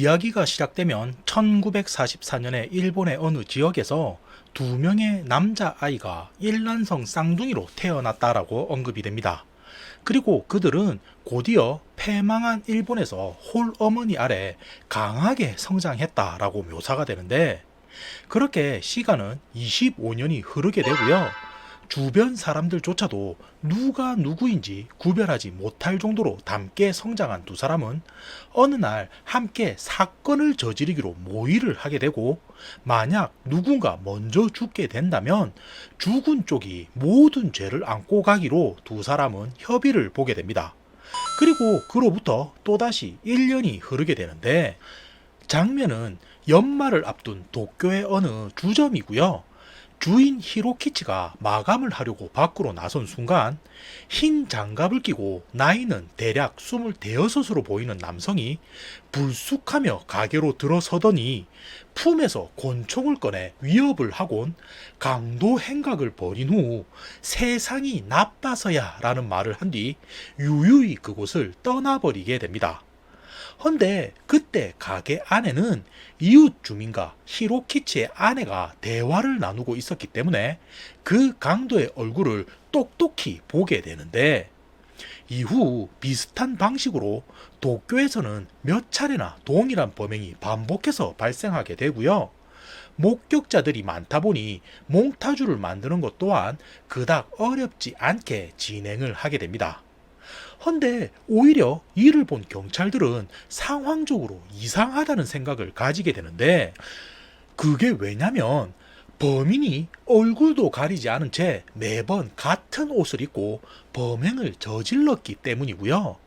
이야기가 시작되면 1944년에 일본의 어느 지역에서 두 명의 남자아이가 일란성 쌍둥이로 태어났다라고 언급이 됩니다. 그리고 그들은 곧이어 패망한 일본에서 홀어머니 아래 강하게 성장했다라고 묘사가 되는데, 그렇게 시간은 25년이 흐르게 되고요. 주변 사람들조차도 누가 누구인지 구별하지 못할 정도로 닮게 성장한 두 사람은 어느 날 함께 사건을 저지르기로 모의를 하게 되고, 만약 누군가 먼저 죽게 된다면 죽은 쪽이 모든 죄를 안고 가기로 두 사람은 협의를 보게 됩니다. 그리고 그로부터 또다시 1년이 흐르게 되는데, 장면은 연말을 앞둔 도쿄의 어느 주점이고요. 주인 히로키치가 마감을 하려고 밖으로 나선 순간 흰 장갑을 끼고 나이는 대략 26으로 보이는 남성이 불쑥하며 가게로 들어서더니 품에서 권총을 꺼내 위협을 하곤 강도 행각을 벌인 후 세상이 나빠서야 라는 말을 한 뒤 유유히 그곳을 떠나버리게 됩니다. 헌데 그때 가게 안에는 이웃 주민과 히로키치의 아내가 대화를 나누고 있었기 때문에 그 강도의 얼굴을 똑똑히 보게 되는데, 이후 비슷한 방식으로 도쿄에서는 몇 차례나 동일한 범행이 반복해서 발생하게 되고요. 목격자들이 많다 보니 몽타주를 만드는 것 또한 그닥 어렵지 않게 진행을 하게 됩니다. 헌데 오히려 이를 본 경찰들은 상황적으로 이상하다는 생각을 가지게 되는데, 그게 왜냐면 범인이 얼굴도 가리지 않은 채 매번 같은 옷을 입고 범행을 저질렀기 때문이고요.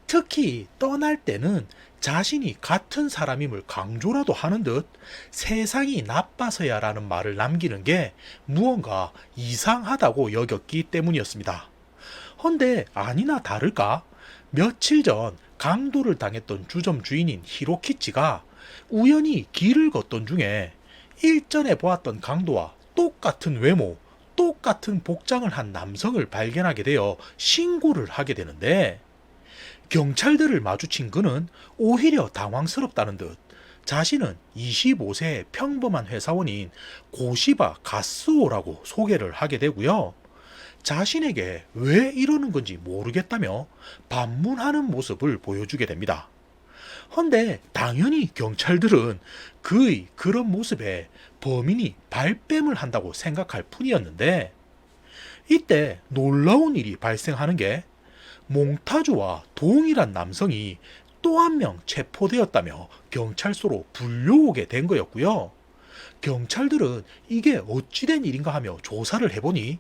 특히 떠날 때는 자신이 같은 사람임을 강조라도 하는 듯 세상이 나빠서야 라는 말을 남기는 게 무언가 이상하다고 여겼기 때문이었습니다. 헌데 아니나 다를까 며칠 전 강도를 당했던 주점 주인인 히로키치가 우연히 길을 걷던 중에 일전에 보았던 강도와 똑같은 외모, 똑같은 복장을 한 남성을 발견하게 되어 신고를 하게 되는데, 경찰들을 마주친 그는 오히려 당황스럽다는 듯 자신은 25세의 평범한 회사원인 고시바 가스오라고 소개를 하게 되고요. 자신에게 왜 이러는 건지 모르겠다며 반문하는 모습을 보여주게 됩니다. 헌데 당연히 경찰들은 그의 그런 모습에 범인이 발뺌을 한다고 생각할 뿐이었는데, 이때 놀라운 일이 발생하는 게 몽타주와 동일한 남성이 또 한 명 체포되었다며 경찰서로 불려오게 된 거였고요. 경찰들은 이게 어찌된 일인가 하며 조사를 해보니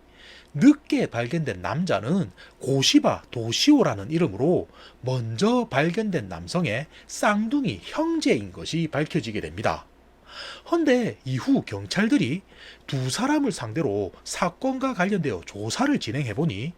늦게 발견된 남자는 고시바 도시오라는 이름으로 먼저 발견된 남성의 쌍둥이 형제인 것이 밝혀지게 됩니다. 헌데 이후 경찰들이 두 사람을 상대로 사건과 관련되어 조사를 진행해보니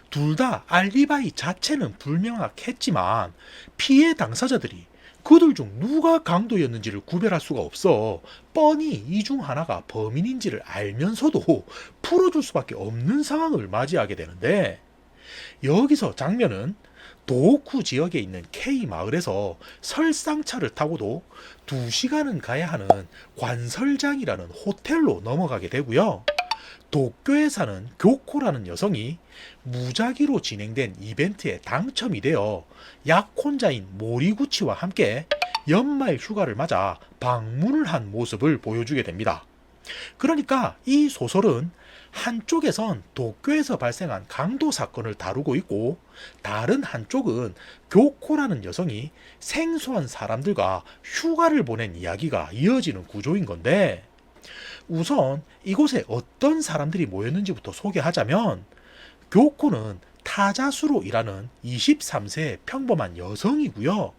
둘 다 알리바이 자체는 불명확했지만 피해 당사자들이 그들 중 누가 강도였는지를 구별할 수가 없어 뻔히 이 중 하나가 범인인지를 알면서도 풀어줄 수밖에 없는 상황을 맞이하게 되는데, 여기서 장면은 도호쿠 지역에 있는 K 마을에서 설상차를 타고도 2시간은 가야 하는 관설장이라는 호텔로 넘어가게 되고요. 도쿄에 사는 교코라는 여성이 무작위로 진행된 이벤트에 당첨이 되어 약혼자인 모리구치와 함께 연말 휴가를 맞아 방문을 한 모습을 보여주게 됩니다. 그러니까 이 소설은 한쪽에선 도쿄에서 발생한 강도 사건을 다루고 있고, 다른 한쪽은 교코라는 여성이 생소한 사람들과 휴가를 보낸 이야기가 이어지는 구조인 건데, 우선 이곳에 어떤 사람들이 모였는지부터 소개하자면, 교코는 타자수로 일하는 23세의 평범한 여성이고요.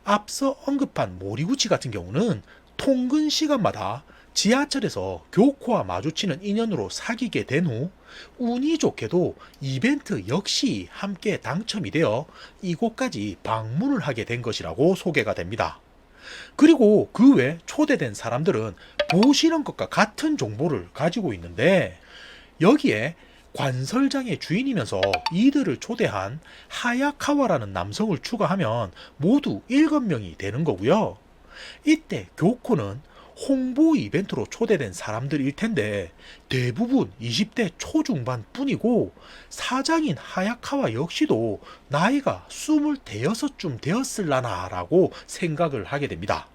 앞서 언급한 모리구치 같은 경우는 통근 시간마다 지하철에서 교코와 마주치는 인연으로 사귀게 된 후 운이 좋게도 이벤트 역시 함께 당첨이 되어 이곳까지 방문을 하게 된 것이라고 소개가 됩니다. 그리고 그 외 초대된 사람들은 보시는 것과 같은 정보를 가지고 있는데, 여기에 관설장의 주인이면서 이들을 초대한 하야카와라는 남성을 추가하면 모두 7명이 되는 거고요. 이때 교코는 홍보 이벤트로 초대된 사람들일 텐데 대부분 20대 초중반 뿐이고 사장인 하야카와 역시도 나이가 26쯤 되었을라나 라고 생각을 하게 됩니다.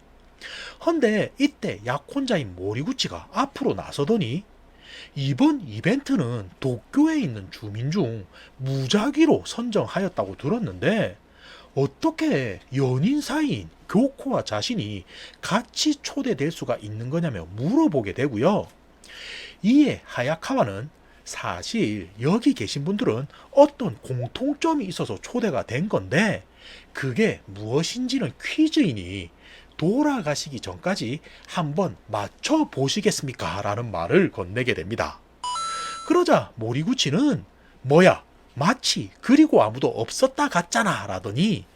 헌데 이때 약혼자인 모리구치가 앞으로 나서더니 이번 이벤트는 도쿄에 있는 주민 중 무작위로 선정하였다고 들었는데 어떻게 연인 사이인 교코와 자신이 같이 초대될 수가 있는 거냐며 물어보게 되고요. 이에 하야카와는 사실 여기 계신 분들은 어떤 공통점이 있어서 초대가 된 건데 그게 무엇인지는 퀴즈이니 돌아가시기 전까지 한번 맞춰보시겠습니까? 라는 말을 건네게 됩니다. 그러자 모리구치는 뭐야 마치 그리고 아무도 없었다 같잖아 라더니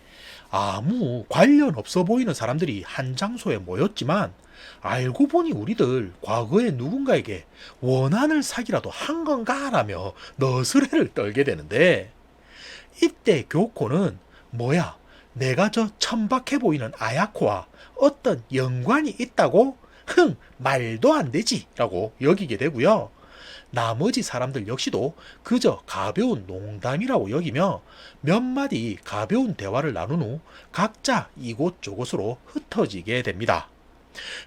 아무 관련 없어 보이는 사람들이 한 장소에 모였지만 알고 보니 우리들 과거에 누군가에게 원한을 사기라도 한 건가 라며 너스레를 떨게 되는데 이때 교코는 뭐야 내가 저 천박해 보이는 아야코와 어떤 연관이 있다고? 흥 말도 안 되지 라고 여기게 되고요. 나머지 사람들 역시도 그저 가벼운 농담이라고 여기며 몇 마디 가벼운 대화를 나눈 후 각자 이곳저곳으로 흩어지게 됩니다.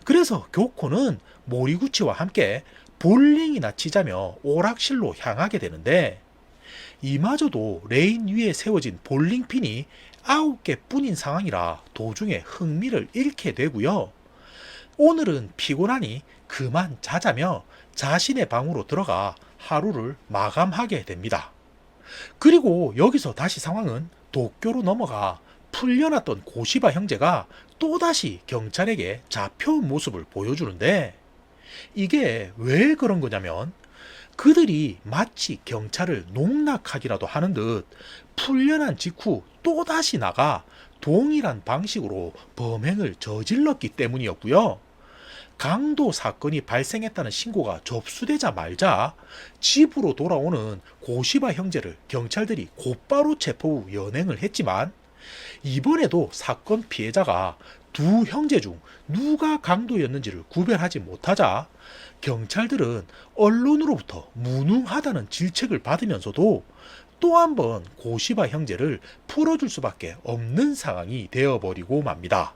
그래서 교코는 모리구치와 함께 볼링이나 치자며 오락실로 향하게 되는데 이마저도 레인 위에 세워진 볼링핀이 9개 뿐인 상황이라 도중에 흥미를 잃게 되고요. 오늘은 피곤하니 그만 자자며 자신의 방으로 들어가 하루를 마감하게 됩니다. 그리고 여기서 다시 상황은 도쿄로 넘어가 풀려났던 고시바 형제가 또다시 경찰에게 잡혀온 모습을 보여주는데 이게 왜 그런 거냐면 그들이 마치 경찰을 농락하기라도 하는 듯 풀려난 직후 또다시 나가 동일한 방식으로 범행을 저질렀기 때문이었고요. 강도 사건이 발생했다는 신고가 접수되자마자 집으로 돌아오는 고시바 형제를 경찰들이 곧바로 체포 후 연행을 했지만 이번에도 사건 피해자가 두 형제 중 누가 강도였는지를 구별하지 못하자 경찰들은 언론으로부터 무능하다는 질책을 받으면서도 또 한 번 고시바 형제를 풀어줄 수밖에 없는 상황이 되어버리고 맙니다.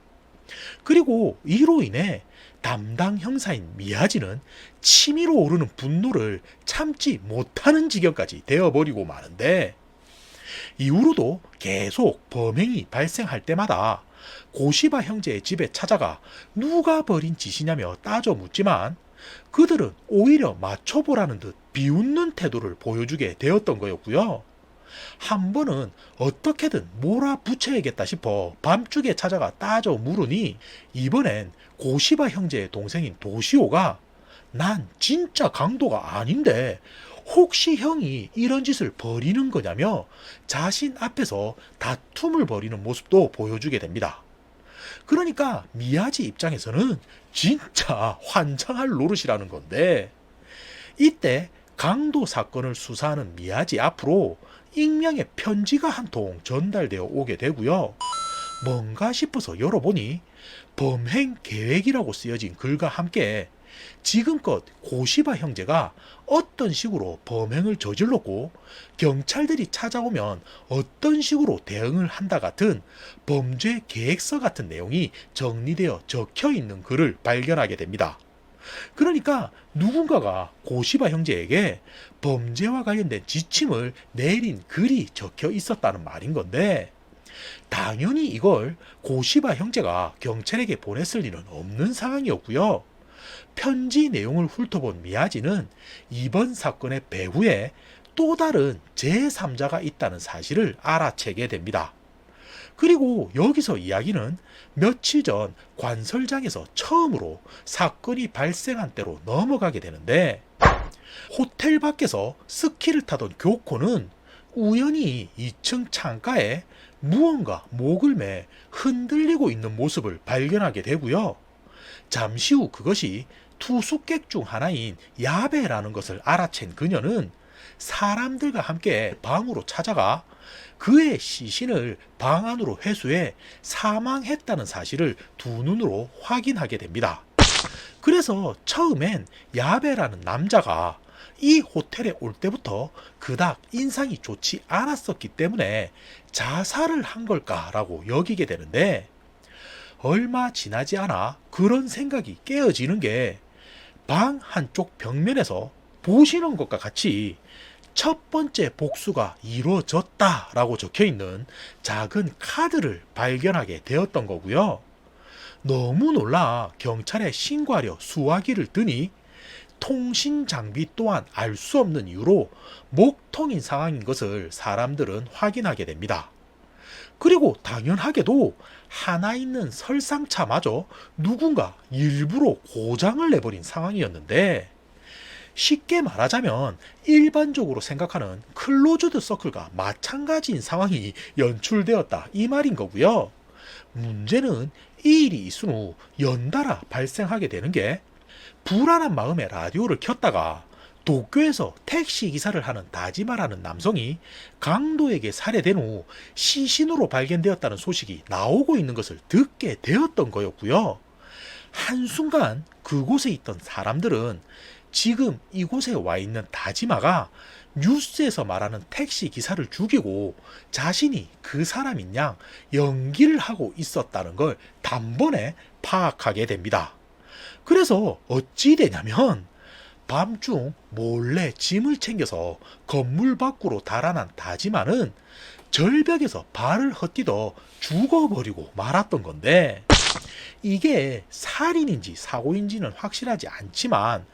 그리고 이로 인해 담당 형사인 미야지는 치밀어 오르는 분노를 참지 못하는 지경까지 되어버리고 마는데 이후로도 계속 범행이 발생할 때마다 고시바 형제의 집에 찾아가 누가 벌인 짓이냐며 따져 묻지만 그들은 오히려 맞춰보라는 듯 비웃는 태도를 보여주게 되었던 거였고요. 한 번은 어떻게든 몰아붙여야겠다 싶어 밤중에 찾아가 따져 물으니 이번엔 고시바 형제의 동생인 도시오가 난 진짜 강도가 아닌데 혹시 형이 이런 짓을 벌이는 거냐며 자신 앞에서 다툼을 벌이는 모습도 보여주게 됩니다. 그러니까 미야지 입장에서는 진짜 환장할 노릇이라는 건데 이때 강도 사건을 수사하는 미야지 앞으로 익명의 편지가 한 통 전달되어 오게 되고요. 뭔가 싶어서 열어보니 범행 계획이라고 쓰여진 글과 함께 지금껏 고시바 형제가 어떤 식으로 범행을 저질렀고 경찰들이 찾아오면 어떤 식으로 대응을 한다 같은 범죄 계획서 같은 내용이 정리되어 적혀 있는 글을 발견하게 됩니다. 그러니까 누군가가 고시바 형제에게 범죄와 관련된 지침을 내린 글이 적혀 있었다는 말인 건데 당연히 이걸 고시바 형제가 경찰에게 보냈을 리는 없는 상황이었고요. 편지 내용을 훑어본 미야지는 이번 사건의 배후에 또 다른 제3자가 있다는 사실을 알아채게 됩니다. 그리고 여기서 이야기는 며칠 전 관설장에서 처음으로 사건이 발생한 때로 넘어가게 되는데 호텔 밖에서 스키를 타던 교코는 우연히 2층 창가에 무언가 목을 매 흔들리고 있는 모습을 발견하게 되고요. 잠시 후 그것이 투숙객 중 하나인 야베라는 것을 알아챈 그녀는 사람들과 함께 방으로 찾아가 그의 시신을 방 안으로 회수해 사망했다는 사실을 두 눈으로 확인하게 됩니다. 그래서 처음엔 야베라는 남자가 이 호텔에 올 때부터 그닥 인상이 좋지 않았었기 때문에 자살을 한 걸까라고 여기게 되는데, 얼마 지나지 않아 그런 생각이 깨어지는 게 방 한쪽 벽면에서 보시는 것과 같이 첫 번째 복수가 이루어졌다라고 적혀 있는 작은 카드를 발견하게 되었던 거고요. 너무 놀라 경찰에 신고하려 수화기를 드니 통신 장비 또한 알 수 없는 이유로 목통인 상황인 것을 사람들은 확인하게 됩니다. 그리고 당연하게도 하나 있는 설상차마저 누군가 일부러 고장을 내버린 상황이었는데, 쉽게 말하자면 일반적으로 생각하는 클로즈드 서클과 마찬가지인 상황이 연출되었다 이 말인 거고요. 문제는 이 일이 있은 후 연달아 발생하게 되는 게, 불안한 마음에 라디오를 켰다가 도쿄에서 택시 기사를 하는 다지마라는 남성이 강도에게 살해된 후 시신으로 발견되었다는 소식이 나오고 있는 것을 듣게 되었던 거였고요. 한순간 그곳에 있던 사람들은 지금 이곳에 와 있는 다지마가 뉴스에서 말하는 택시 기사를 죽이고 자신이 그 사람인 양 연기를 하고 있었다는 걸 단번에 파악하게 됩니다. 그래서 어찌 되냐면, 밤중 몰래 짐을 챙겨서 건물 밖으로 달아난 다지마는 절벽에서 발을 헛디뎌 죽어버리고 말았던 건데, 이게 살인인지 사고인지는 확실하지 않지만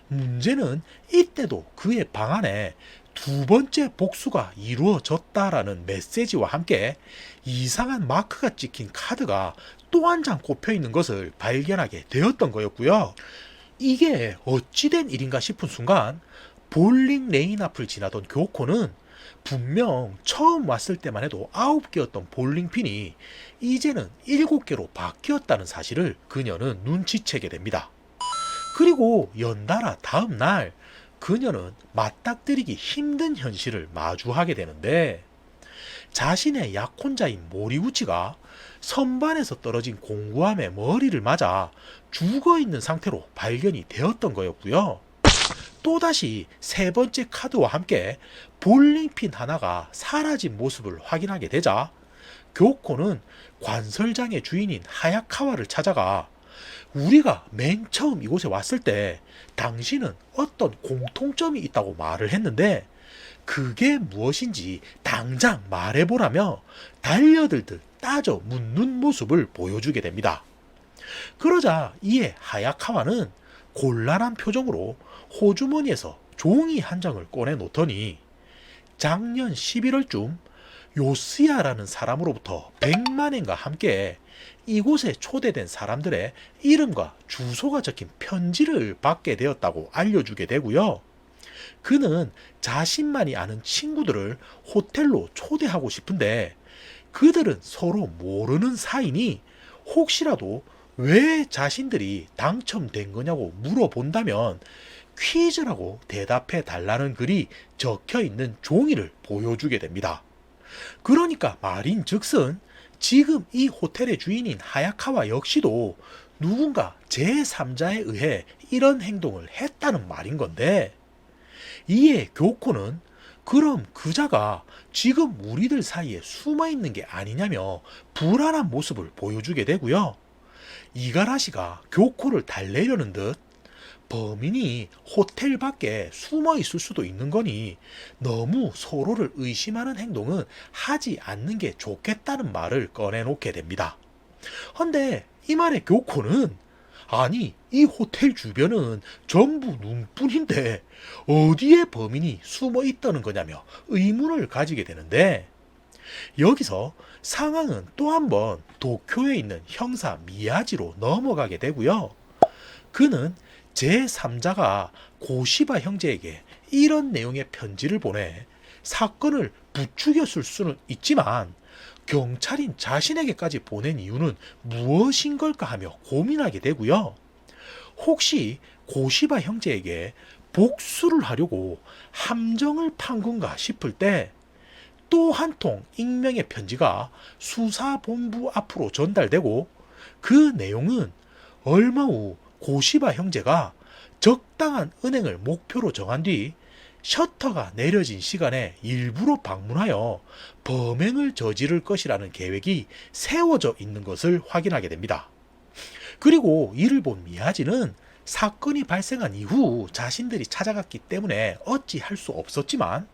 문제는 이때도 그의 방 안에 두 번째 복수가 이루어졌다라는 메시지와 함께 이상한 마크가 찍힌 카드가 또 한 장 꼽혀 있는 것을 발견하게 되었던 거였고요. 이게 어찌된 일인가 싶은 순간 볼링 레인 앞을 지나던 교코는 분명 처음 왔을 때만 해도 9개였던 볼링핀이 이제는 7개로 바뀌었다는 사실을 그녀는 눈치채게 됩니다. 그리고 연달아 다음 날 그녀는 맞닥뜨리기 힘든 현실을 마주하게 되는데, 자신의 약혼자인 모리구치가 선반에서 떨어진 공구함에 머리를 맞아 죽어있는 상태로 발견이 되었던 거였고요. 또다시 세 번째 카드와 함께 볼링핀 하나가 사라진 모습을 확인하게 되자 교코는 관설장의 주인인 하야카와를 찾아가, 우리가 맨 처음 이곳에 왔을 때 당신은 어떤 공통점이 있다고 말을 했는데 그게 무엇인지 당장 말해보라며 달려들듯 따져 묻는 모습을 보여주게 됩니다. 그러자 이에 하야카와는 곤란한 표정으로 호주머니에서 종이 한 장을 꺼내 놓더니, 작년 11월쯤 요스야라는 사람으로부터 100만엔과 함께 이곳에 초대된 사람들의 이름과 주소가 적힌 편지를 받게 되었다고 알려주게 되고요. 그는 자신만이 아는 친구들을 호텔로 초대하고 싶은데 그들은 서로 모르는 사이니 혹시라도 왜 자신들이 당첨된 거냐고 물어본다면 퀴즈라고 대답해 달라는 글이 적혀 있는 종이를 보여주게 됩니다. 그러니까 말인즉슨 지금 이 호텔의 주인인 하야카와 역시도 누군가 제3자에 의해 이런 행동을 했다는 말인 건데, 이에 교코는 그럼 그자가 지금 우리들 사이에 숨어 있는 게 아니냐며 불안한 모습을 보여주게 되고요. 이가라시가 교코를 달래려는 듯 범인이 호텔 밖에 숨어 있을 수도 있는 거니 너무 서로를 의심하는 행동은 하지 않는 게 좋겠다는 말을 꺼내놓게 됩니다. 헌데 이 말에 교코는, 아니 이 호텔 주변은 전부 눈뿐인데 어디에 범인이 숨어 있다는 거냐며 의문을 가지게 되는데, 여기서 상황은 또 한 번 도쿄에 있는 형사 미야지로 넘어가게 되고요. 그는 제3자가 고시바 형제에게 이런 내용의 편지를 보내 사건을 부추겼을 수는 있지만 경찰인 자신에게까지 보낸 이유는 무엇인 걸까 하며 고민하게 되고요. 혹시 고시바 형제에게 복수를 하려고 함정을 판 건가 싶을 때 또 한 통 익명의 편지가 수사본부 앞으로 전달되고 그 내용은 얼마 후 고시바 형제가 적당한 은행을 목표로 정한 뒤 셔터가 내려진 시간에 일부러 방문하여 범행을 저지를 것이라는 계획이 세워져 있는 것을 확인하게 됩니다. 그리고 이를 본 미야지는 사건이 발생한 이후 자신들이 찾아갔기 때문에 어찌할 수 없었지만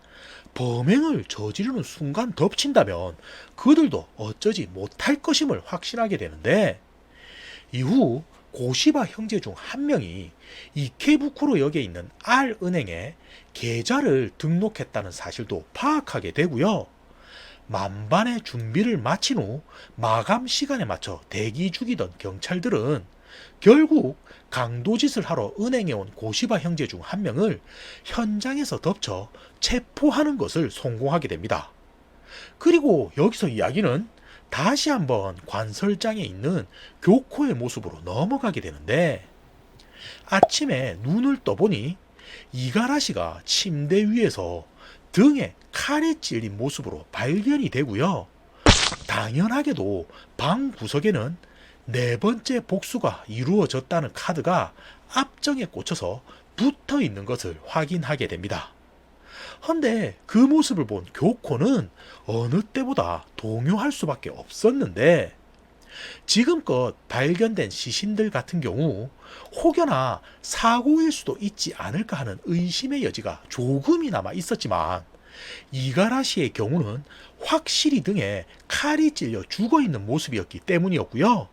범행을 저지르는 순간 덮친다면 그들도 어쩌지 못할 것임을 확신하게 되는데, 이후 고시바 형제 중 한 명이 이케부쿠로역에 있는 R은행에 계좌를 등록했다는 사실도 파악하게 되고요. 만반의 준비를 마친 후 마감 시간에 맞춰 대기 중이던 경찰들은 결국 강도짓을 하러 은행에 온 고시바 형제 중 한 명을 현장에서 덮쳐 체포하는 것을 성공하게 됩니다. 그리고 여기서 이야기는 다시 한번 관설장에 있는 교코의 모습으로 넘어가게 되는데, 아침에 눈을 떠보니 이가라시가 침대 위에서 등에 칼에 찔린 모습으로 발견이 되고요. 당연하게도 방 구석에는 네 번째 복수가 이루어졌다는 카드가 앞정에 꽂혀서 붙어 있는 것을 확인하게 됩니다. 헌데 그 모습을 본 교코는 어느 때보다 동요할 수밖에 없었는데, 지금껏 발견된 시신들 같은 경우 혹여나 사고일 수도 있지 않을까 하는 의심의 여지가 조금이나마 있었지만, 이가라시의 경우는 확실히 등에 칼이 찔려 죽어있는 모습이었기 때문이었고요.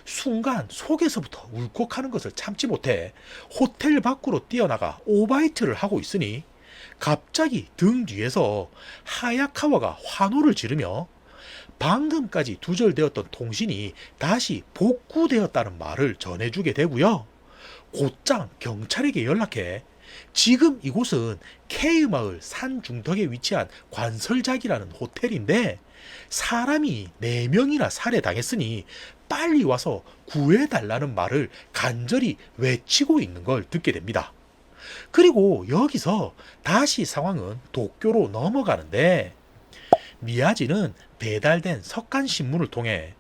순간 속에서부터 울컥하는 것을 참지 못해 호텔 밖으로 뛰어나가 오바이트를 하고 있으니 갑자기 등 뒤에서 하야카와가 환호를 지르며 방금까지 두절되었던 통신이 다시 복구되었다는 말을 전해주게 되고요. 곧장 경찰에게 연락해 지금 이곳은 K마을 산 중턱에 위치한 관설작이라는 호텔인데 사람이 4명이나 살해당했으니 빨리 와서 구해달라는 말을 간절히 외치고 있는 걸 듣게 됩니다. 그리고 여기서 다시 상황은 도쿄로 넘어가는데, 미야지는 배달된 석간신문을 통해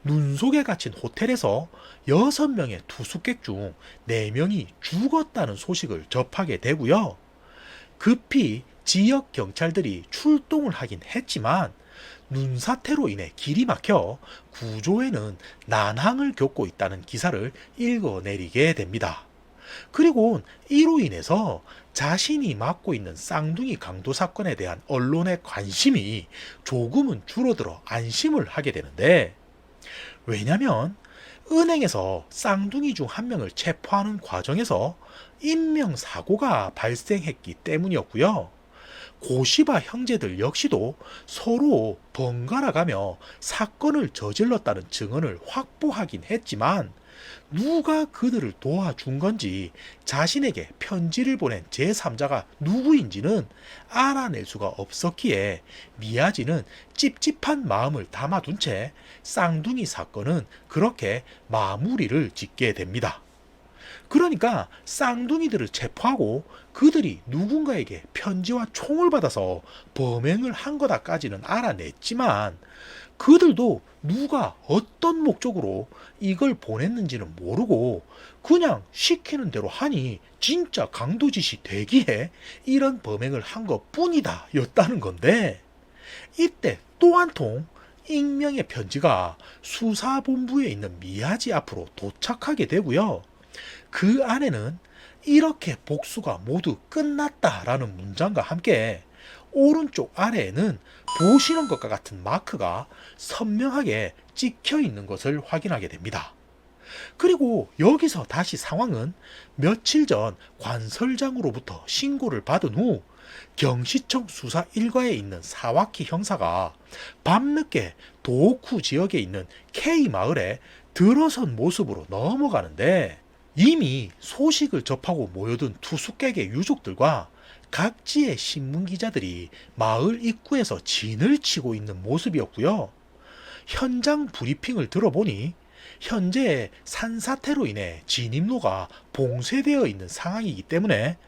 눈 속에 갇힌 호텔에서 6명의 투숙객 중 4명이 죽었다는 소식을 접하게 되고요. 급히 지역 경찰들이 출동을 하긴 했지만 눈사태로 인해 길이 막혀 구조에는 난항을 겪고 있다는 기사를 읽어내리게 됩니다. 그리고 이로 인해서 자신이 맡고 있는 쌍둥이 강도 사건에 대한 언론의 관심이 조금은 줄어들어 안심을 하게 되는데, 왜냐면 은행에서 쌍둥이 중 한 명을 체포하는 과정에서 인명사고가 발생했기 때문이었고요. 고시바 형제들 역시도 서로 번갈아가며 사건을 저질렀다는 증언을 확보하긴 했지만 누가 그들을 도와준 건지 자신에게 편지를 보낸 제3자가 누구인지는 알아낼 수가 없었기에 미야지는 찝찝한 마음을 담아둔 채 쌍둥이 사건은 그렇게 마무리를 짓게 됩니다. 그러니까 쌍둥이들을 체포하고 그들이 누군가에게 편지와 총을 받아서 범행을 한 거다까지는 알아냈지만 그들도 누가 어떤 목적으로 이걸 보냈는지는 모르고 그냥 시키는 대로 하니 진짜 강도짓이 되기에 이런 범행을 한 것뿐이다 였다는 건데, 이때 또 한 통 익명의 편지가 수사본부에 있는 미야지 앞으로 도착하게 되고요. 그 안에는 이렇게 복수가 모두 끝났다라는 문장과 함께 오른쪽 아래에는 보시는 것과 같은 마크가 선명하게 찍혀 있는 것을 확인하게 됩니다. 그리고 여기서 다시 상황은 며칠 전 관설장으로부터 신고를 받은 후 경시청 수사 1과에 있는 사와키 형사가 밤늦게 도호쿠 지역에 있는 K 마을에 들어선 모습으로 넘어가는데, 이미 소식을 접하고 모여든 투숙객의 유족들과 각지의 신문기자들이 마을 입구에서 진을 치고 있는 모습이었고요. 현장 브리핑을 들어보니 현재 산사태로 인해 진입로가 봉쇄되어 있는 상황이기 때문에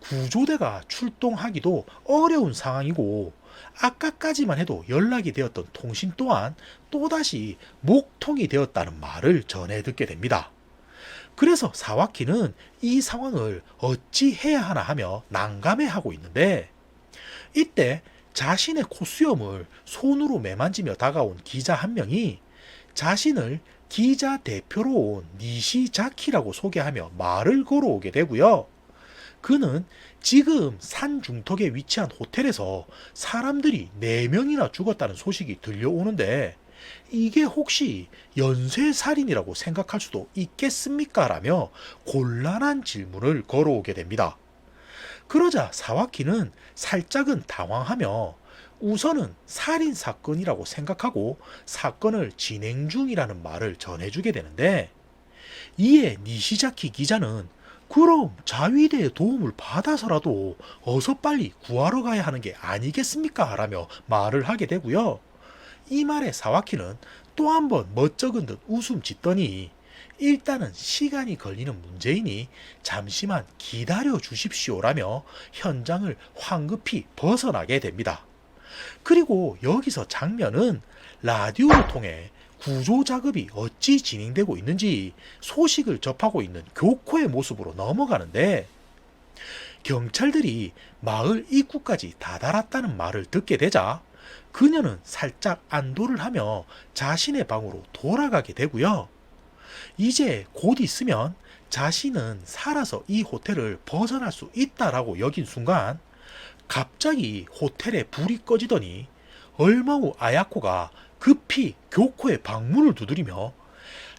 구조대가 출동하기도 어려운 상황이고 아까까지만 해도 연락이 되었던 통신 또한 또다시 목통이 되었다는 말을 전해 듣게 됩니다. 그래서 사와키는 이 상황을 어찌 해야 하나 하며 난감해하고 있는데, 이때 자신의 콧수염을 손으로 매만지며 다가온 기자 한 명이 자신을 기자 대표로 온 니시자키라고 소개하며 말을 걸어오게 되고요. 그는 지금 산 중턱에 위치한 호텔에서 사람들이 4명이나 죽었다는 소식이 들려오는데, 이게 혹시 연쇄살인이라고 생각할 수도 있겠습니까? 라며 곤란한 질문을 걸어오게 됩니다. 그러자 사와키는 살짝은 당황하며 우선은 살인사건이라고 생각하고 사건을 진행 중이라는 말을 전해주게 되는데, 이에 니시자키 기자는 그럼 자위대의 도움을 받아서라도 어서 빨리 구하러 가야 하는 게 아니겠습니까? 라며 말을 하게 되고요. 이 말에 사와키는 또 한 번 멋쩍은 듯 웃음 짓더니 일단은 시간이 걸리는 문제이니 잠시만 기다려 주십시오라며 현장을 황급히 벗어나게 됩니다. 그리고 여기서 장면은 라디오를 통해 구조 작업이 어찌 진행되고 있는지 소식을 접하고 있는 교코의 모습으로 넘어가는데, 경찰들이 마을 입구까지 다다랐다는 말을 듣게 되자 그녀는 살짝 안도를 하며 자신의 방으로 돌아가게 되고요. 이제 곧 있으면 자신은 살아서 이 호텔을 벗어날 수 있다라고 여긴 순간 갑자기 호텔에 불이 꺼지더니 얼마 후 아야코가 급히 교코의 방문을 두드리며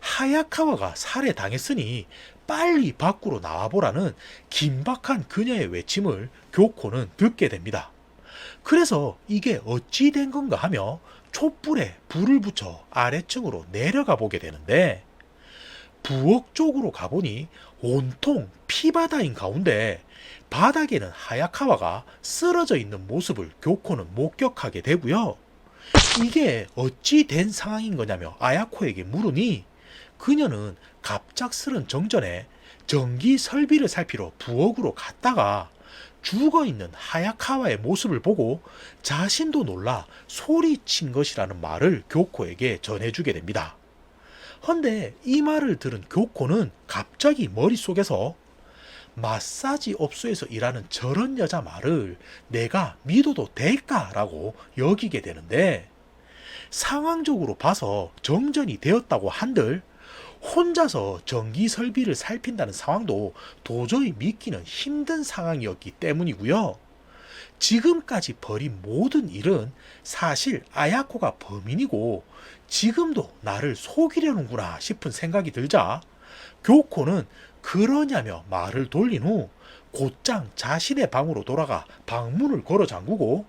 하야카와가 살해당했으니 빨리 밖으로 나와보라는 긴박한 그녀의 외침을 교코는 듣게 됩니다. 그래서 이게 어찌 된 건가 하며 촛불에 불을 붙여 아래층으로 내려가 보게 되는데, 부엌 쪽으로 가보니 온통 피바다인 가운데 바닥에는 하야카와가 쓰러져 있는 모습을 교코는 목격하게 되고요. 이게 어찌 된 상황인 거냐며 아야코에게 물으니 그녀는 갑작스런 정전에 전기 설비를 살피러 부엌으로 갔다가 죽어있는 하야카와의 모습을 보고 자신도 놀라 소리친 것이라는 말을 교코에게 전해주게 됩니다. 헌데 이 말을 들은 교코는 갑자기 머릿속에서 마사지 업소에서 일하는 저런 여자 말을 내가 믿어도 될까라고 여기게 되는데, 상황적으로 봐서 정전이 되었다고 한들 혼자서 전기 설비를 살핀다는 상황도 도저히 믿기는 힘든 상황이었기 때문이고요. 지금까지 벌인 모든 일은 사실 아야코가 범인이고 지금도 나를 속이려는구나 싶은 생각이 들자 교코는 그러냐며 말을 돌린 후 곧장 자신의 방으로 돌아가 방문을 걸어 잠그고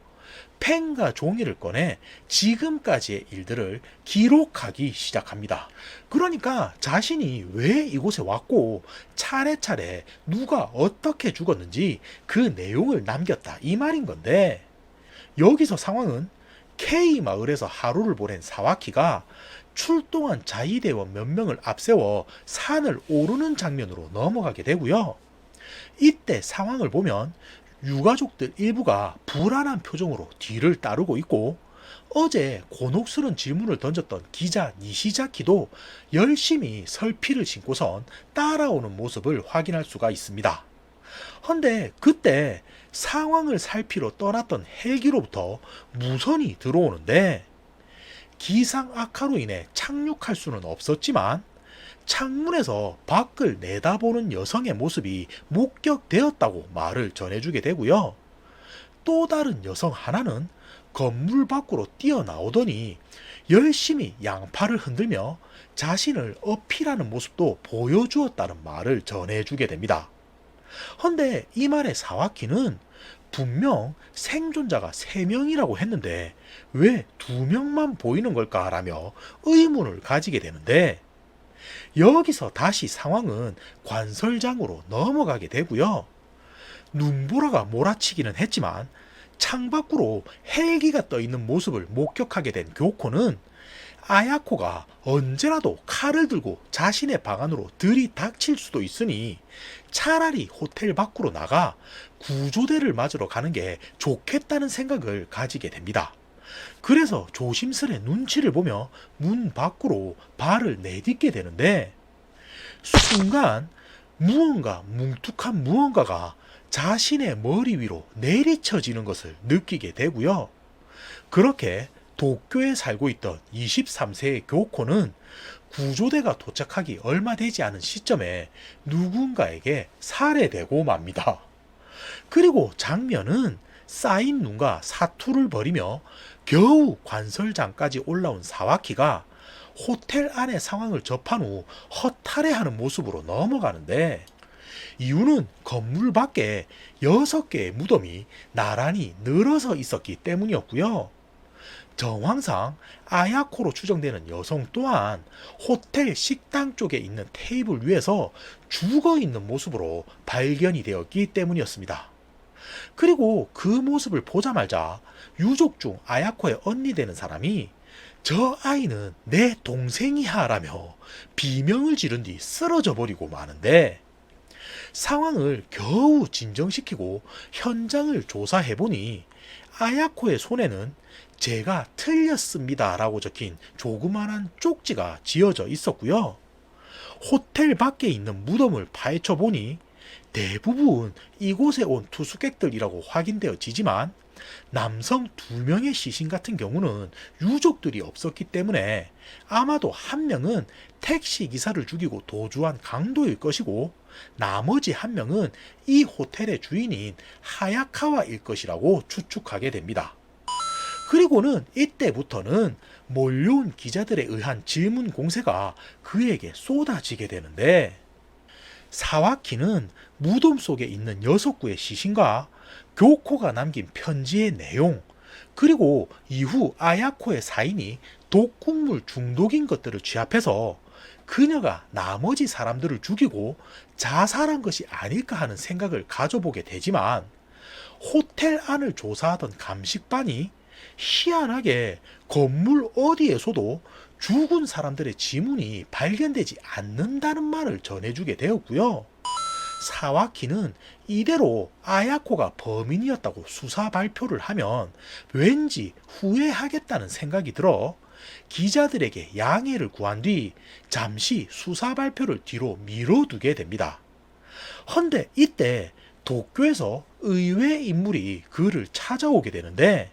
펜과 종이를 꺼내 지금까지의 일들을 기록하기 시작합니다. 그러니까 자신이 왜 이곳에 왔고 차례차례 누가 어떻게 죽었는지 그 내용을 남겼다 이 말인 건데, 여기서 상황은 K 마을에서 하루를 보낸 사와키가 출동한 자위대원 몇 명을 앞세워 산을 오르는 장면으로 넘어가게 되고요. 이때 상황을 보면 유가족들 일부가 불안한 표정으로 뒤를 따르고 있고, 어제 곤혹스런 질문을 던졌던 기자 니시자키도 열심히 설피를 신고선 따라오는 모습을 확인할 수가 있습니다. 헌데 그때 상황을 살피러 떠났던 헬기로부터 무선이 들어오는데, 기상 악화로 인해 착륙할 수는 없었지만 창문에서 밖을 내다보는 여성의 모습이 목격되었다고 말을 전해주게 되고요. 또 다른 여성 하나는 건물 밖으로 뛰어나오더니 열심히 양팔을 흔들며 자신을 어필하는 모습도 보여주었다는 말을 전해주게 됩니다. 헌데 이 말의 사와키는 분명 생존자가 3명이라고 했는데 왜 2명만 보이는 걸까라며 의문을 가지게 되는데, 여기서 다시 상황은 관설장으로 넘어가게 되고요. 눈보라가 몰아치기는 했지만 창밖으로 헬기가 떠 있는 모습을 목격하게 된 교코는 아야코가 언제라도 칼을 들고 자신의 방 안으로 들이닥칠 수도 있으니 차라리 호텔 밖으로 나가 구조대를 맞으러 가는 게 좋겠다는 생각을 가지게 됩니다. 그래서 조심스레 눈치를 보며 문 밖으로 발을 내딛게 되는데, 순간 무언가 뭉툭한 무언가가 자신의 머리 위로 내리쳐지는 것을 느끼게 되고요. 그렇게 도쿄에 살고 있던 23세의 교코는 구조대가 도착하기 얼마 되지 않은 시점에 누군가에게 살해되고 맙니다. 그리고 장면은 쌓인 눈과 사투를 벌이며 겨우 관설장까지 올라온 사와키가 호텔 안의 상황을 접한 후 허탈해하는 모습으로 넘어가는데, 이유는 건물 밖에 6개의 무덤이 나란히 늘어서 있었기 때문이었고요. 정황상 아야코로 추정되는 여성 또한 호텔 식당 쪽에 있는 테이블 위에서 죽어 있는 모습으로 발견이 되었기 때문이었습니다. 그리고 그 모습을 보자마자 유족 중 아야코의 언니 되는 사람이 저 아이는 내 동생이야 라며 비명을 지른 뒤 쓰러져 버리고 마는데, 상황을 겨우 진정시키고 현장을 조사해보니 아야코의 손에는 제가 틀렸습니다 라고 적힌 조그만한 쪽지가 지어져 있었고요. 호텔 밖에 있는 무덤을 파헤쳐 보니 대부분 이곳에 온 투숙객들이라고 확인되어지지만 남성 2명의 시신 같은 경우는 유족들이 없었기 때문에 아마도 한 명은 택시 기사를 죽이고 도주한 강도일 것이고, 나머지 한 명은 이 호텔의 주인인 하야카와일 것이라고 추측하게 됩니다. 그리고는 이때부터는 몰려온 기자들에 의한 질문 공세가 그에게 쏟아지게 되는데, 사와키는 무덤 속에 있는 6구의 시신과 교코가 남긴 편지의 내용, 그리고 이후 아야코의 사인이 독극물 중독인 것들을 취합해서 그녀가 나머지 사람들을 죽이고 자살한 것이 아닐까 하는 생각을 가져보게 되지만, 호텔 안을 조사하던 감식반이 희한하게 건물 어디에서도 죽은 사람들의 지문이 발견되지 않는다는 말을 전해주게 되었고요. 사와키는 이대로 아야코가 범인이었다고 수사 발표를 하면 왠지 후회하겠다는 생각이 들어 기자들에게 양해를 구한 뒤 잠시 수사 발표를 뒤로 미뤄두게 됩니다. 헌데 이때 도쿄에서 의외의 인물이 그를 찾아오게 되는데,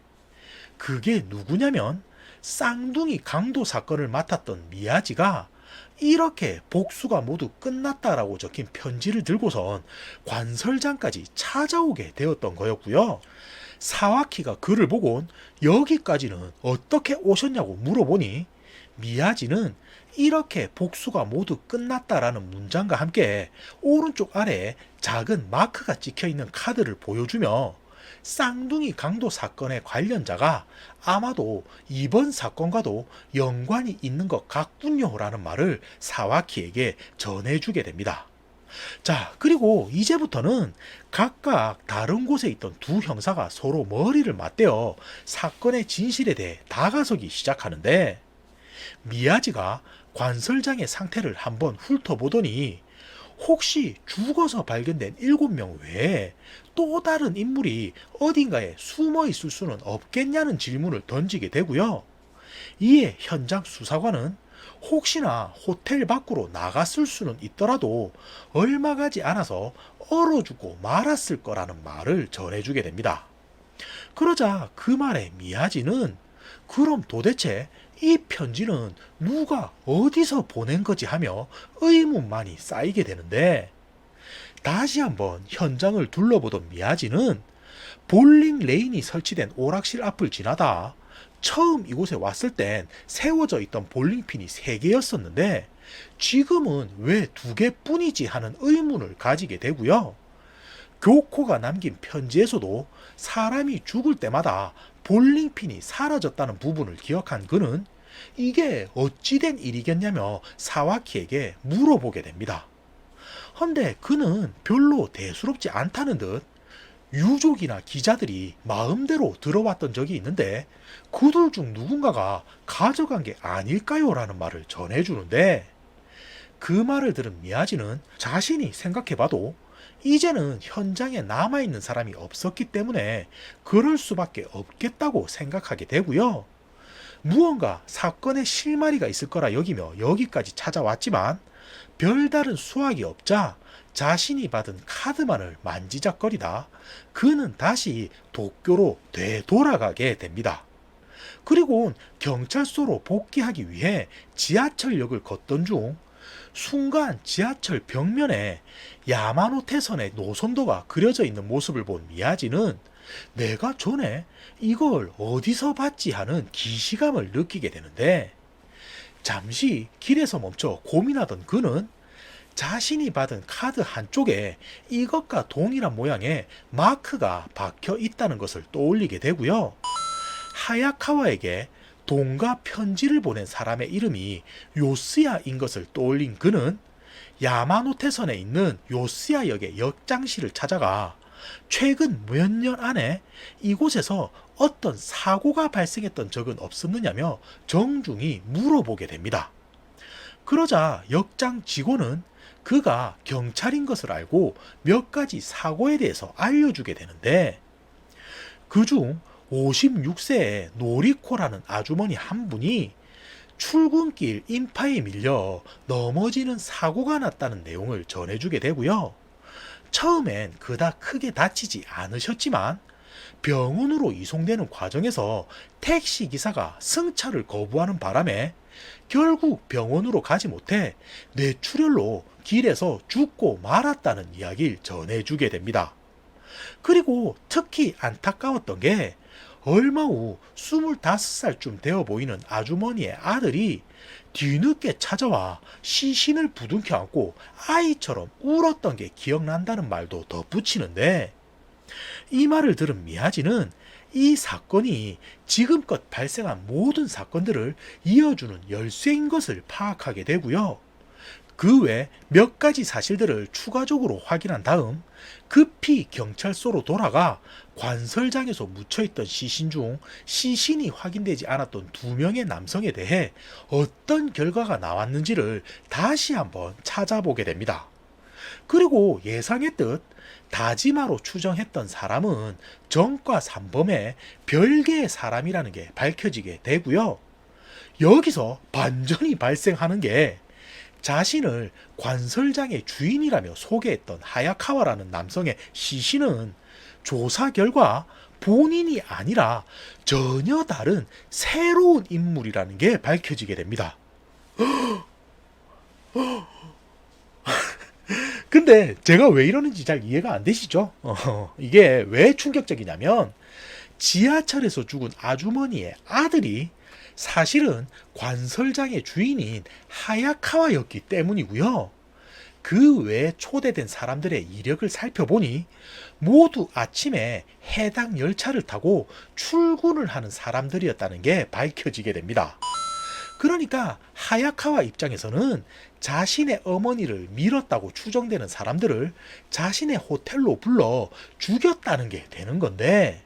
그게 누구냐면 쌍둥이 강도 사건을 맡았던 미야지가 이렇게 복수가 모두 끝났다라고 적힌 편지를 들고선 관설장까지 찾아오게 되었던 거였고요. 사와키가 그를 보곤 여기까지는 어떻게 오셨냐고 물어보니, 미야지는 이렇게 복수가 모두 끝났다라는 문장과 함께 오른쪽 아래에 작은 마크가 찍혀있는 카드를 보여주며 쌍둥이 강도 사건의 관련자가 아마도 이번 사건과도 연관이 있는 것 같군요 라는 말을 사와키에게 전해주게 됩니다. 자, 그리고 이제부터는 각각 다른 곳에 있던 두 형사가 서로 머리를 맞대어 사건의 진실에 대해 다가서기 시작하는데, 미야지가 관설장의 상태를 한번 훑어보더니 혹시 죽어서 발견된 7명 외에 또 다른 인물이 어딘가에 숨어 있을 수는 없겠냐는 질문을 던지게 되고요. 이에 현장 수사관은 혹시나 호텔 밖으로 나갔을 수는 있더라도 얼마 가지 않아서 얼어 죽고 말았을 거라는 말을 전해주게 됩니다. 그러자 그 말에 미야지는 그럼 도대체 이 편지는 누가 어디서 보낸 거지 하며 의문만이 쌓이게 되는데, 다시 한번 현장을 둘러보던 미야지는 볼링 레인이 설치된 오락실 앞을 지나다 처음 이곳에 왔을 땐 세워져 있던 볼링핀이 3개였었는데 지금은 왜 2개뿐이지 하는 의문을 가지게 되고요. 교코가 남긴 편지에서도 사람이 죽을 때마다 볼링핀이 사라졌다는 부분을 기억한 그는 이게 어찌된 일이겠냐며 사와키에게 물어보게 됩니다. 헌데 그는 별로 대수롭지 않다는 듯 유족이나 기자들이 마음대로 들어왔던 적이 있는데 그들 중 누군가가 가져간 게 아닐까요? 라는 말을 전해주는데 그 말을 들은 미야지는 자신이 생각해봐도 이제는 현장에 남아있는 사람이 없었기 때문에 그럴 수밖에 없겠다고 생각하게 되고요. 무언가 사건의 실마리가 있을 거라 여기며 여기까지 찾아왔지만 별다른 수확이 없자 자신이 받은 카드만을 만지작거리다 그는 다시 도쿄로 되돌아가게 됩니다. 그리고 경찰서로 복귀하기 위해 지하철역을 걷던 중 순간 지하철 벽면에 야마노테선의 노선도가 그려져 있는 모습을 본 미야지는 내가 전에 이걸 어디서 봤지 하는 기시감을 느끼게 되는데 잠시 길에서 멈춰 고민하던 그는 자신이 받은 카드 한쪽에 이것과 동일한 모양의 마크가 박혀 있다는 것을 떠올리게 되고요. 하야카와에게 돈과 편지를 보낸 사람의 이름이 요스야인 것을 떠올린 그는 야마노테선에 있는 요스야역의 역장실을 찾아가 최근 몇 년 안에 이곳에서 어떤 사고가 발생했던 적은 없었느냐며 정중히 물어보게 됩니다. 그러자 역장 직원은 그가 경찰인 것을 알고 몇 가지 사고에 대해서 알려주게 되는데 그중 56세의 노리코라는 아주머니 한 분이 출근길 인파에 밀려 넘어지는 사고가 났다는 내용을 전해주게 되고요. 처음엔 그닥 크게 다치지 않으셨지만 병원으로 이송되는 과정에서 택시기사가 승차를 거부하는 바람에 결국 병원으로 가지 못해 뇌출혈로 길에서 죽고 말았다는 이야기를 전해주게 됩니다. 그리고 특히 안타까웠던 게 얼마 후 25살쯤 되어 보이는 아주머니의 아들이 뒤늦게 찾아와 시신을 부둥켜 안고 아이처럼 울었던 게 기억난다는 말도 덧붙이는데 이 말을 들은 미야지는 이 사건이 지금껏 발생한 모든 사건들을 이어주는 열쇠인 것을 파악하게 되고요. 그 외 몇 가지 사실들을 추가적으로 확인한 다음 급히 경찰서로 돌아가 관설장에서 묻혀있던 시신 중 시신이 확인되지 않았던 2명의 남성에 대해 어떤 결과가 나왔는지를 다시 한번 찾아보게 됩니다. 그리고 예상했듯 다지마로 추정했던 사람은 정과 산범의 별개의 사람이라는 게 밝혀지게 되고요. 여기서 반전이 발생하는 게 자신을 관설장의 주인이라며 소개했던 하야카와라는 남성의 시신은 조사 결과 본인이 아니라 전혀 다른 새로운 인물이라는 게 밝혀지게 됩니다. 근데 제가 왜 이러는지 잘 이해가 안 되시죠? 이게 왜 충격적이냐면 지하철에서 죽은 아주머니의 아들이 사실은 관설장의 주인인 하야카와였기 때문이고요. 그 외에 초대된 사람들의 이력을 살펴보니 모두 아침에 해당 열차를 타고 출근을 하는 사람들이었다는 게 밝혀지게 됩니다. 그러니까 하야카와 입장에서는 자신의 어머니를 밀었다고 추정되는 사람들을 자신의 호텔로 불러 죽였다는 게 되는 건데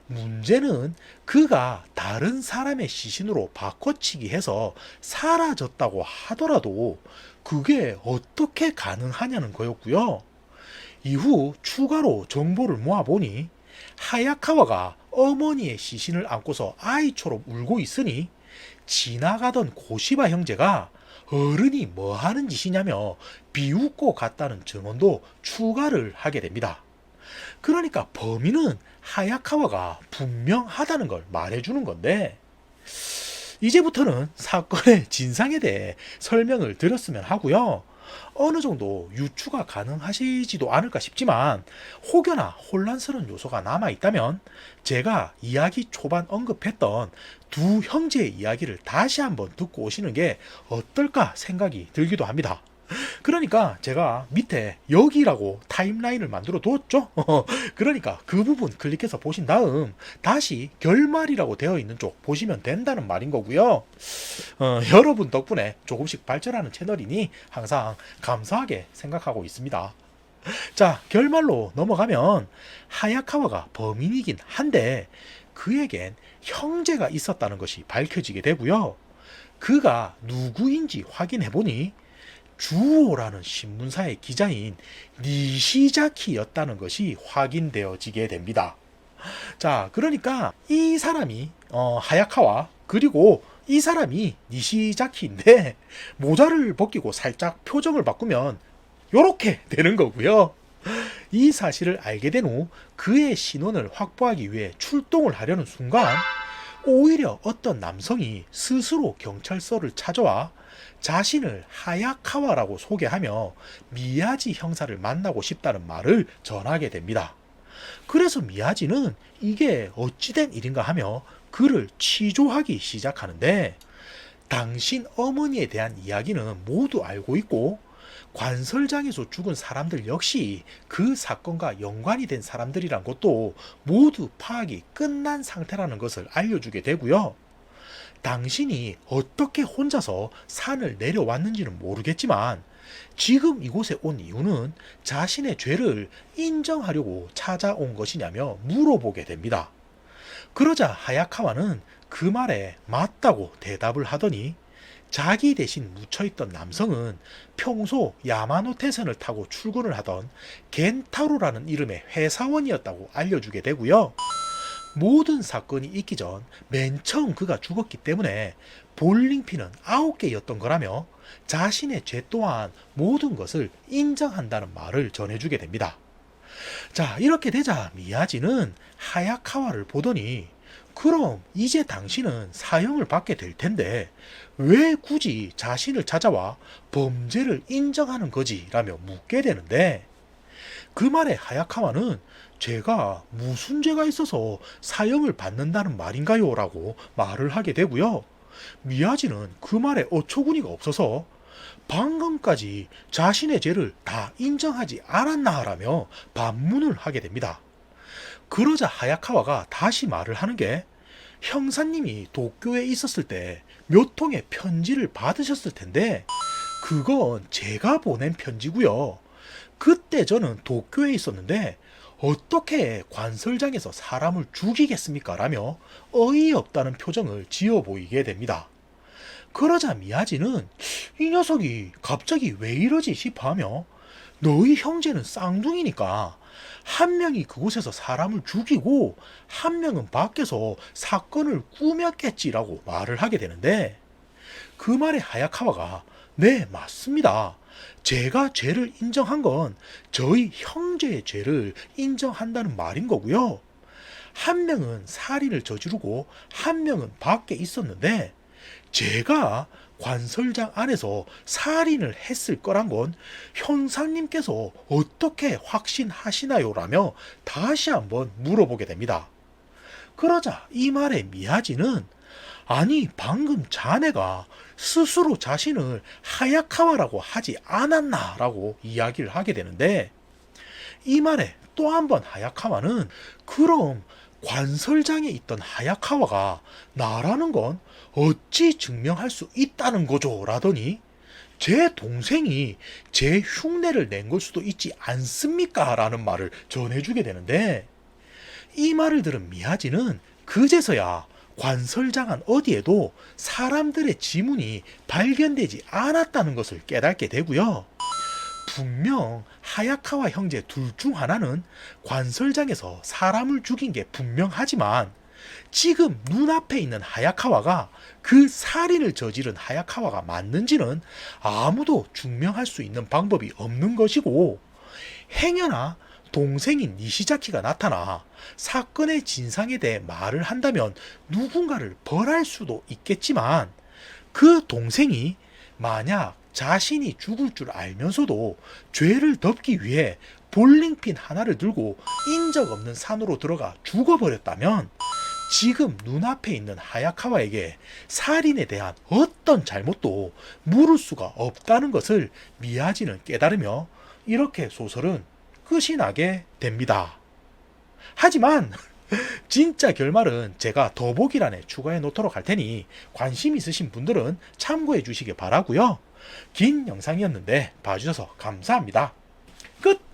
문제는 그가 다른 사람의 시신으로 바꿔치기 해서 사라졌다고 하더라도 그게 어떻게 가능하냐는 거였고요. 이후 추가로 정보를 모아보니 하야카와가 어머니의 시신을 안고서 아이처럼 울고 있으니 지나가던 고시바 형제가 어른이 뭐 하는 짓이냐며 비웃고 갔다는 증언도 추가를 하게 됩니다. 그러니까 범인은 하야카와가 분명하다는 걸 말해주는 건데 이제부터는 사건의 진상에 대해 설명을 드렸으면 하고요. 어느 정도 유추가 가능하시지도 않을까 싶지만 혹여나 혼란스러운 요소가 남아있다면 제가 이야기 초반 언급했던 두 형제의 이야기를 다시 한번 듣고 오시는 게 어떨까 생각이 들기도 합니다. 그러니까 제가 밑에 여기라고 타임라인을 만들어 두었죠. 그러니까 그 부분 클릭해서 보신 다음 다시 결말이라고 되어 있는 쪽 보시면 된다는 말인 거고요. 여러분 덕분에 조금씩 발전하는 채널이니 항상 감사하게 생각하고 있습니다. 자, 결말로 넘어가면 하야카와가 범인이긴 한데 그에겐 형제가 있었다는 것이 밝혀지게 되고요. 그가 누구인지 확인해보니 주오라는 신문사의 기자인 니시자키였다는 것이 확인되어지게 됩니다. 자, 그러니까 이 사람이 하야카와, 그리고 이 사람이 니시자키인데 모자를 벗기고 살짝 표정을 바꾸면 요렇게 되는 거고요. 이 사실을 알게 된 후 그의 신원을 확보하기 위해 출동을 하려는 순간 오히려 어떤 남성이 스스로 경찰서를 찾아와 자신을 하야카와라고 소개하며 미야지 형사를 만나고 싶다는 말을 전하게 됩니다. 그래서 미야지는 이게 어찌된 일인가 하며 그를 취조하기 시작하는데, 당신 어머니에 대한 이야기는 모두 알고 있고 관설장에서 죽은 사람들 역시 그 사건과 연관이 된 사람들이란 것도 모두 파악이 끝난 상태라는 것을 알려주게 되고요. 당신이 어떻게 혼자서 산을 내려왔는지는 모르겠지만 지금 이곳에 온 이유는 자신의 죄를 인정하려고 찾아온 것이냐며 물어보게 됩니다. 그러자 하야카와는 그 말에 맞다고 대답을 하더니 자기 대신 묻혀있던 남성은 평소 야마노테선을 타고 출근을 하던 겐타로라는 이름의 회사원이었다고 알려주게 되고요. 모든 사건이 있기 전 맨 처음 그가 죽었기 때문에 볼링핀은 9개였던 거라며 자신의 죄 또한 모든 것을 인정한다는 말을 전해주게 됩니다. 자, 이렇게 되자 미야지는 하야카와를 보더니 그럼 이제 당신은 사형을 받게 될 텐데 왜 굳이 자신을 찾아와 범죄를 인정하는 거지? 라며 묻게 되는데, 그 말에 하야카와는 제가 무슨 죄가 있어서 사형을 받는다는 말인가요? 라고 말을 하게 되고요. 미야지는 그 말에 어처구니가 없어서 방금까지 자신의 죄를 다 인정하지 않았나 라며 반문을 하게 됩니다. 그러자 하야카와가 다시 말을 하는 게, 형사님이 도쿄에 있었을 때 몇 통의 편지를 받으셨을 텐데 그건 제가 보낸 편지고요. 그때 저는 도쿄에 있었는데 어떻게 관설장에서 사람을 죽이겠습니까? 라며 어이없다는 표정을 지어 보이게 됩니다. 그러자 미야지는 이 녀석이 갑자기 왜 이러지 싶어 하며 너희 형제는 쌍둥이니까 한 명이 그곳에서 사람을 죽이고 한 명은 밖에서 사건을 꾸몄겠지라고 말을 하게 되는데, 그 말에 하야카와가 네, 맞습니다. 제가 죄를 인정한 건 저희 형제의 죄를 인정한다는 말인 거고요. 한 명은 살인을 저지르고 한 명은 밖에 있었는데 제가 관설장 안에서 살인을 했을 거란 건 형사님께서 어떻게 확신하시나요? 라며 다시 한번 물어보게 됩니다. 그러자 이 말에 미야지는 아니 방금 자네가 스스로 자신을 하야카와라고 하지 않았나? 라고 이야기를 하게 되는데, 이 말에 또 한 번 하야카와는 그럼 관설장에 있던 하야카와가 나라는 건 어찌 증명할 수 있다는 거죠? 라더니 제 동생이 제 흉내를 낸 걸 수도 있지 않습니까? 라는 말을 전해주게 되는데, 이 말을 들은 미야지는 그제서야 관설장 안 어디에도 사람들의 지문이 발견되지 않았다는 것을 깨닫게 되고요. 분명 하야카와 형제 둘 중 하나는 관설장에서 사람을 죽인 게 분명하지만 지금 눈앞에 있는 하야카와가 그 살인을 저지른 하야카와가 맞는지는 아무도 증명할 수 있는 방법이 없는 것이고, 행여나 동생인 니시자키가 나타나 사건의 진상에 대해 말을 한다면 누군가를 벌할 수도 있겠지만, 그 동생이 만약 자신이 죽을 줄 알면서도 죄를 덮기 위해 볼링핀 하나를 들고 인적 없는 산으로 들어가 죽어버렸다면 지금 눈앞에 있는 하야카와에게 살인에 대한 어떤 잘못도 물을 수가 없다는 것을 미야지는 깨달으며 이렇게 소설은 끝이 나게 됩니다. 하지만 진짜 결말은 제가 더보기란에 추가해 놓도록 할 테니 관심 있으신 분들은 참고해 주시기 바라고요. 긴 영상이었는데 봐주셔서 감사합니다. 끝!